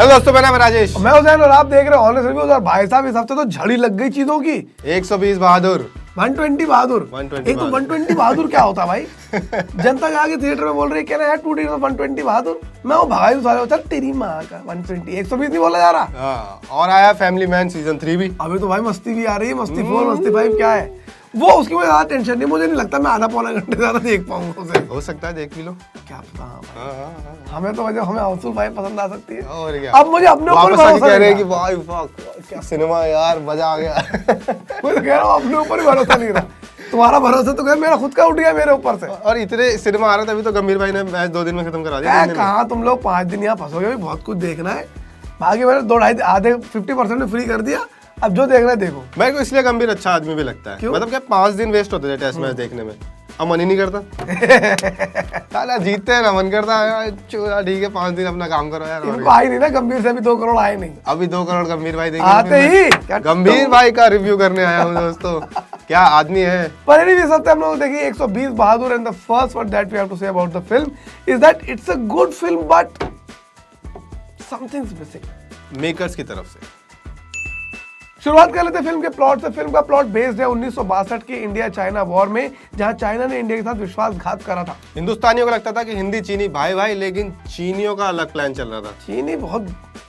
Hello दोस्तों, मेरा नाम है राजेश। मैं हुसैन और आप देख रहे हैं ऑनेस्ट रिव्यूज। और भाई साहब इस हफ्ते तो झड़ी लग गई चीजों की। 120 बहादुर, 120 बहादुर। 120 एक तो 120 बहादुर क्या होता भाई? जनता जाके थिएटर में बोल रही है क्या यार 2 टिकट 120 बहादुर। मैं वो भाई सारे चल तेरी माँ का 120 120 नहीं बोला जा रहा। हाँ, और आया फैमिली मैन सीजन 3 भी। अभी तो भाई मस्ती भी आ रही है, मस्ती 4 मस्ती 5 क्या है वो, उसकी मुझे ज्यादा टेंशन नहीं। मुझे नहीं लगता मैं आधा पौना घंटे ज्यादा देख पाऊंगा उसे। हो सकता है देख भी लो, क्या पता। हाँ भाई। हाँ। हमें तो वजह हमें हाउसफुल भाई पसंद आ सकती है। और क्या, अब मुझे अपने ऊपर वापस आके भरोसा कह रहे हैं नहीं कि वाह वाह क्या सिनेमा यार, मजा आ गया। मैं तो कह रहा हूँ अपने ऊपर ही भरोसा नहीं रहा। तुम्हारा भरोसा तो मेरा खुद का उठ गया मेरे ऊपर से। और इतने सिनेमा आ रहा था, अभी तो गंभीर भाई ने मैच 2 दिन में खत्म करा दिया। कहाँ तुम लोग 5 दिन यहाँ फंसोगे, अभी बहुत कुछ देखना है। बाकी मैंने 2-2.5 आधे 50% में फ्री कर दिया। अब जो देखना है देखो। मेरे को इसलिए गंभीर अच्छा आदमी भी लगता है। क्यों? मतलब क्या 5 दिन वेस्ट होते थे टेस्ट मैच देखने में, अब मन ही नहीं करता। साला जीतते हैं ना, मन करता है यार चूड़ा ठीक है 5 दिन अपना काम करो यार। इनको आई नहीं ना गंभीर से, अभी 2 करोड़ आए नहीं। अभी 2 करोड़ गंभीर भाई देंगे। आते ही क्या गंभीर भाई का रिव्यू करने आया हूँ दोस्तों, क्या आदमी है। पर एनीवे सब हम लोग देखिए 120 Bahadur. And the first word that we have to say about the film is that it's a good film but something is missing makers की तरफ से। शुरुआत कर लेते हैं फिल्म के प्लॉट से। फिल्म का प्लॉट बेस्ड है 1962 के इंडिया चाइना वॉर में, जहां चाइना ने इंडिया के साथ विश्वासघात करा था। हिंदुस्तानियों को लगता था कि हिंदी चीनी भाई भाई, लेकिन चीनियों का अलग प्लान चल रहा था। चीनी बहुत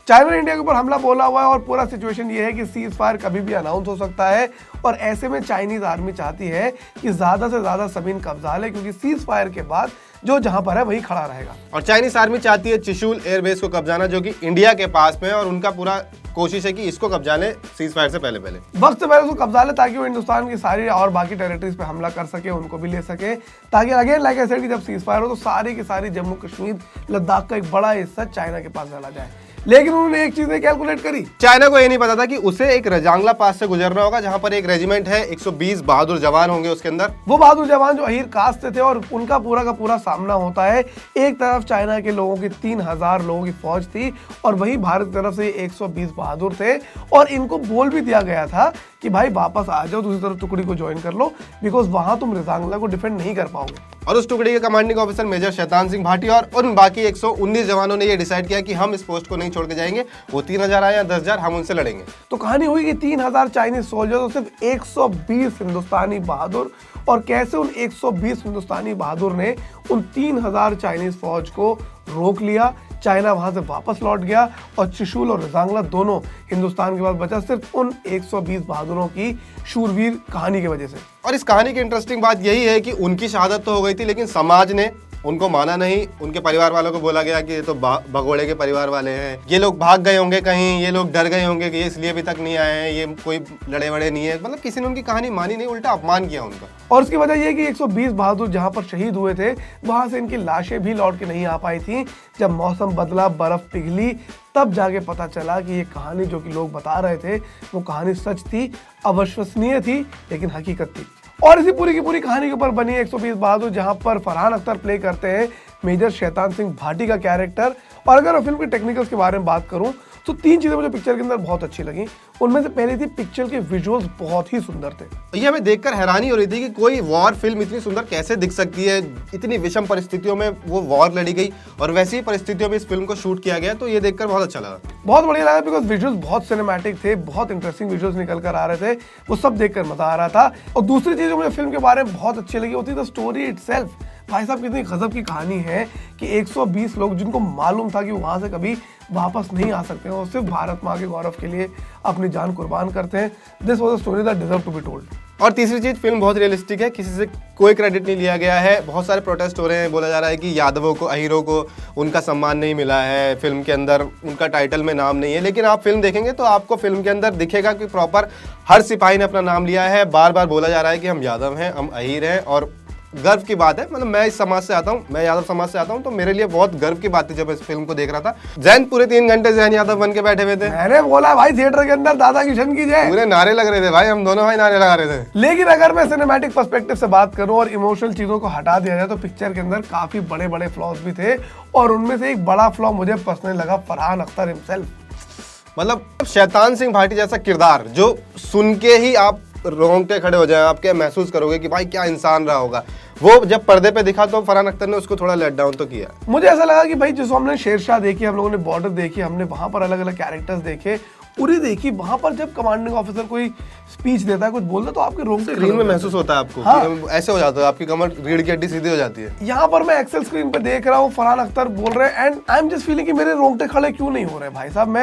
चाइना ने इंडिया के ऊपर हमला बोला हुआ है और पूरा सिचुएशन ये है कि सीज फायर कभी भी अनाउंस हो सकता है। और ऐसे में चाइनीज आर्मी चाहती है कि ज्यादा से ज्यादा जमीन कब्जा ले, क्योंकि सीज फायर के बाद जो जहां पर है वही खड़ा रहेगा। और चाइनीज आर्मी चाहती है चिशुल एयरबेस को कब्जाना, जो कि इंडिया के पास में है, और उनका पूरा कोशिश है कि इसको कब्जा ले सीज फायर से पहले वक्त से पहले उसको कब्जा ले, ताकि वो हिंदुस्तान की सारी और बाकी टेरिटरीज पे हमला कर सके, उनको भी ले सके, ताकि अगेन लाइक आई सेड कि जब सीज फायर हो तो सारी की सारी जम्मू कश्मीर लद्दाख का एक बड़ा हिस्सा चाइना के पास चला जाए। लेकिन उन्होंने एक चीज कैलकुलेट करी। चाइना को ये नहीं पता था कि उसे एक रजांगला पास से गुजरना होगा, जहां पर एक रेजिमेंट है, 120 बहादुर जवान होंगे उसके अंदर। वो बहादुर जवान जो अहीर कास्ट से थे, और उनका पूरा का पूरा सामना होता है। एक तरफ चाइना के लोगों की 3000 लोगों की फौज थी, और वही भारत की तरफ से 120 बहादुर थे। और इनको बोल भी दिया गया था कि भाई वापस आ जाओ, दूसरी तरफ टुकड़ी को ज्वाइन कर लो, बिकॉज वहां तुम रजांगला को डिफेंड नहीं कर पाओगे। और उस टुकड़ी के commanding officer major Shaitan Singh Bhati और उन बाकी 119 जवानों ने ये डिसाइड किया कि हम इस पोस्ट को नहीं छोड़ के जाएंगे। वो 3000 आए या 10,000, हम उनसे लड़ेंगे। तो कहानी हुई कि 3000 चाइनीज सोल्जर्स और सिर्फ 120 हिंदुस्तानी बहादुर। और कैसे उन 120 हिंदुस्तानी बहादुर ने उन 3000 चाइनीज फौज को रोक लिया। चाइना वहां से वापस लौट गया, और त्रिशूल और रजांगला दोनों हिंदुस्तान के पास बचा, सिर्फ उन 120 बहादुरों की शूरवीर कहानी की वजह से। और इस कहानी की इंटरेस्टिंग बात यही है कि उनकी शहादत तो हो गई थी, लेकिन समाज ने उनको माना नहीं। उनके परिवार वालों को बोला गया कि ये तो भगोड़े के परिवार वाले हैं, ये लोग भाग गए होंगे कहीं, ये लोग डर गए होंगे कि ये इसलिए अभी तक नहीं आए हैं, ये कोई लड़े वड़े नहीं है। मतलब किसी ने उनकी कहानी मानी नहीं, उल्टा अपमान किया उनका। और उसकी वजह यह कि 120 बहादुर जहां पर शहीद हुए थे, वहां से इनकी लाशें भी लौट के नहीं आ पाई थी। जब मौसम बदला, बर्फ पिघली, तब जाके पता चला कि ये कहानी जो कि लोग बता रहे थे वो कहानी सच थी, अविश्वसनीय थी, लेकिन हकीकत थी। और इसी पूरी की पूरी कहानी के ऊपर बनी 120 बहादुर, जहां पर फरहान अख्तर प्ले करते हैं मेजर शैतान सिंह भाटी का कैरेक्टर। और अगर मैं फिल्म के टेक्निकल्स के बारे में बात करूं तो 3 चीजें मुझे पिक्चर के अंदर बहुत अच्छी लगी। उनमें से पहली थी पिक्चर के विजुअल्स बहुत ही सुंदर थे। ये हमें देखकर हैरानी हो रही थी कि कोई वॉर फिल्म इतनी सुंदर कैसे दिख सकती है। इतनी विषम परिस्थितियों में वो वॉर लड़ी गई, और वैसी ही परिस्थितियों में इस फिल्म को शूट किया गया। तो ये देखकर बहुत अच्छा लगा, बहुत बढ़िया लगा, बिकॉज विजुअल्स बहुत सिनेमैटिक थे, बहुत इंटरेस्टिंग विजुअल्स निकल कर आ रहे थे। वो सब देखकर मजा आ रहा था। और दूसरी चीज जो मुझे फिल्म के बारे में बहुत अच्छी लगी होती द स्टोरी इटसेल्फ। भाई साहब कितनी गजब की कहानी है कि 120 लोग जिनको मालूम था कि वहां से कभी वापस नहीं आ सकते हैं, और सिर्फ भारत माँ के गौरव के लिए अपनी जान कुर्बान करते हैं। This was a story that deserve to be told. और तीसरी चीज, फिल्म बहुत रियलिस्टिक है, किसी से कोई क्रेडिट नहीं लिया गया है। बहुत सारे प्रोटेस्ट हो रहे हैं, बोला जा रहा है कि यादवों को, अहीरों को उनका सम्मान नहीं मिला है, फिल्म के अंदर उनका टाइटल में नाम नहीं है। लेकिन आप फिल्म देखेंगे तो आपको फिल्म के अंदर दिखेगा कि प्रॉपर हर सिपाही ने अपना नाम लिया है। बार बार बोला जा रहा है कि हम यादव हैं, हम अहीर हैं, और गर्व की बात है। मतलब मैं इस समाज से आता हूँ, मैं यादव समाज से आता हूँ, तो मेरे लिए बहुत गर्व की बात थी जब इस फिल्म को देख रहा था। जैन पूरे 3 घंटे जैन यादव बन के बैठे हुए थे। मैंने बोला भाई थिएटर के अंदर दादा किशन की जय, पूरे नारे लग रहे थे भाई, हम दोनों भाई नारे लगा रहे थे। लेकिन अगर मैं सिनेमैटिक पर्सपेक्टिव से बात करूं और इमोशनल चीजों को हटा दिया जाए तो पिक्चर के अंदर काफी बड़े बड़े फ्लॉज भी थे। और उनमें से एक बड़ा फ्लॉ मुझे पर्सनली लगा फरहान अख्तर हिमसेल्फ। मतलब शैतान सिंह भाटी जैसा किरदार जो सुन के ही आप रोंगटे खड़े हो जाए, आपके महसूस करोगे कि भाई क्या इंसान रहा होगा, वो जब पर्दे पे दिखा तो फरहान अख्तर ने उसको थोड़ा लेट डाउन तो किया। मुझे ऐसा लगा कि भाई जैसे हमने शेरशाह देखी, हम लोगों ने बॉर्डर देखी, हमने वहां पर अलग अलग कैरेक्टर्स देखे, उरी देखी, वहां पर जब कमांडिंग ऑफिसर कोई स्पीच देता है, कुछ बोलता है तो आपके रोंगटे स्क्रीन में महसूस होता है आपको कि ऐसे हो जाता है, आपकी कमर रीढ़ की हड्डी सीधी हो जाती है। यहाँ पर मैं एक्सेल स्क्रीन पे देख रहा हूँ, फरहान अख्तर बोल रहे हैं and I am just feeling कि मेरे रोंगटे खड़े क्यों नहीं हो रहे भाई साहब,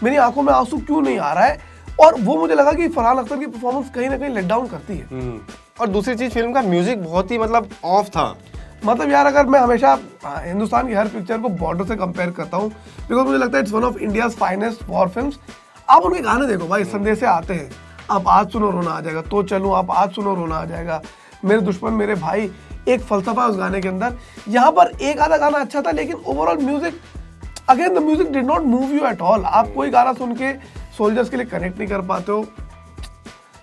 मेरी आंखों में आंसू क्यों नहीं आ रहा है। और वो मुझे लगा कि फरहान अख्तर की परफॉर्मेंस कहीं ना कहीं लेट डाउन करती है। और दूसरी चीज, फिल्म का म्यूजिक बहुत ही मतलब ऑफ था। मतलब यार अगर मैं हमेशा हिंदुस्तान की हर पिक्चर को बॉर्डर से कंपेयर करता हूँ, बिकॉज मुझे लगता है it's one of India's finest war films. आप उनके गाने देखो भाई, संदेशे आते हैं, आप आज सुनो रोना आ जाएगा, तो चलूं आप आज सुनो रोना आ जाएगा, मेरे दुश्मन मेरे भाई, एक फलसफा है उस गाने के अंदर। यहाँ पर एक आधा गाना अच्छा था, लेकिन overall music, again the music did not move you at all. आप कोई गाना सुन के सोल्जर्स के लिए कनेक्ट नहीं कर पाते हो,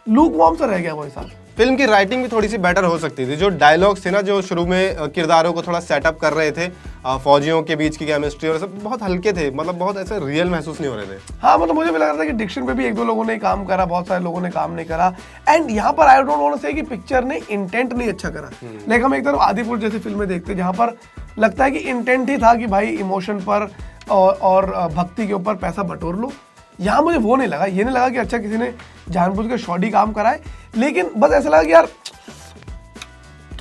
लूक वार्म सा रह गया वो हिसाब। फिल्म की राइटिंग भी थोड़ी सी बेटर हो सकती थी। जो डायलॉग्स थे ना, जो शुरू में किरदारों को थोड़ा सेटअप कर रहे थे, फौजियों के बीच की केमिस्ट्री और सब बहुत हल्के थे, मतलब बहुत ऐसे रियल महसूस नहीं हो रहे थे। हाँ, मतलब मुझे भी लग रहा था कि डिक्शन पे भी एक दो लोगों ने काम करा, बहुत सारे लोगों ने काम नहीं करा। एंड यहाँ पर आई डोंट वांट टू से कि पिक्चर ने इंटेंट नहीं अच्छा करा। लेकिन हम एक तरफ आदिपुरुष जैसी फिल्में देखते हैं जहाँ पर लगता है कि इंटेंट ही था कि भाई इमोशन पर और भक्ति के ऊपर पैसा बटोर लो। यहाँ मुझे वो नहीं लगा, ये नहीं लगा कि अच्छा किसी ने जानबूझ के शॉडी काम करा है, लेकिन बस ऐसा लगा कि यार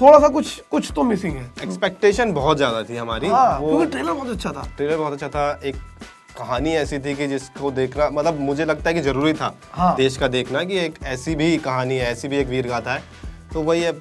थोड़ा सा कुछ तो मिसिंग है। एक्सपेक्टेशन बहुत ज्यादा थी हमारी। हाँ, क्योंकि ट्रेलर बहुत अच्छा था। ट्रेलर बहुत अच्छा था। एक कहानी ऐसी थी कि जिसको देखना, मतलब मुझे लगता है कि जरूरी था देश का देखना, कि एक ऐसी भी कहानी है, ऐसी भी एक वीर गाथा है। तो वही है,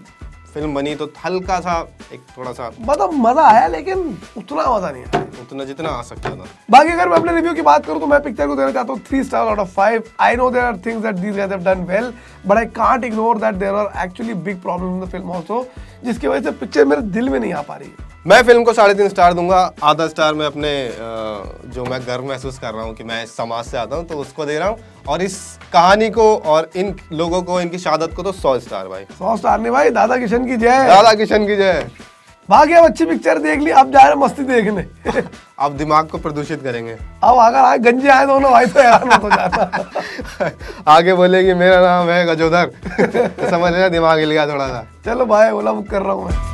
फिल्म बनी तो हल्का सा एक थोड़ा सा मतलब मजा आया, लेकिन उतना मजा नहीं आया, उतना जितना आ सकता था। बाकी अगर मैं अपने रिव्यू की बात करूं तो मैं पिक्चर को देना चाहता हूं 3 star out of 5। I know there are things that these guys have done well, but I can't ignore that there are actually big problems in the film also, जिसकी वजह से पिक्चर मेरे दिल में नहीं आ पा रही है। मैं फिल्म को 3.5 स्टार दूंगा। आधा स्टार मैं अपने जो मैं गर्व महसूस कर रहा हूँ कि मैं इस समाज से आता हूँ, तो उसको दे रहा हूँ। और इस कहानी को और इन लोगों को, इनकी शहादत को तो 100 स्टार भाई। 100 स्टार नहीं भाई, दादा किशन की जय। दादा किशन की जय। भाग्य अब अच्छी पिक्चर देख ली, अब जा रहे मस्ती देखने। अब दिमाग को प्रदूषित करेंगे। अब अगर आए गंजे आए दोनों भाई तो हैरान मत हो जाना। आगे बोलेगी मेरा नाम है गजोधर। तो समझ लेना दिमाग हिल गया थोड़ा सा। चलो भाई, ओला बुक कर रहा हूँ मैं।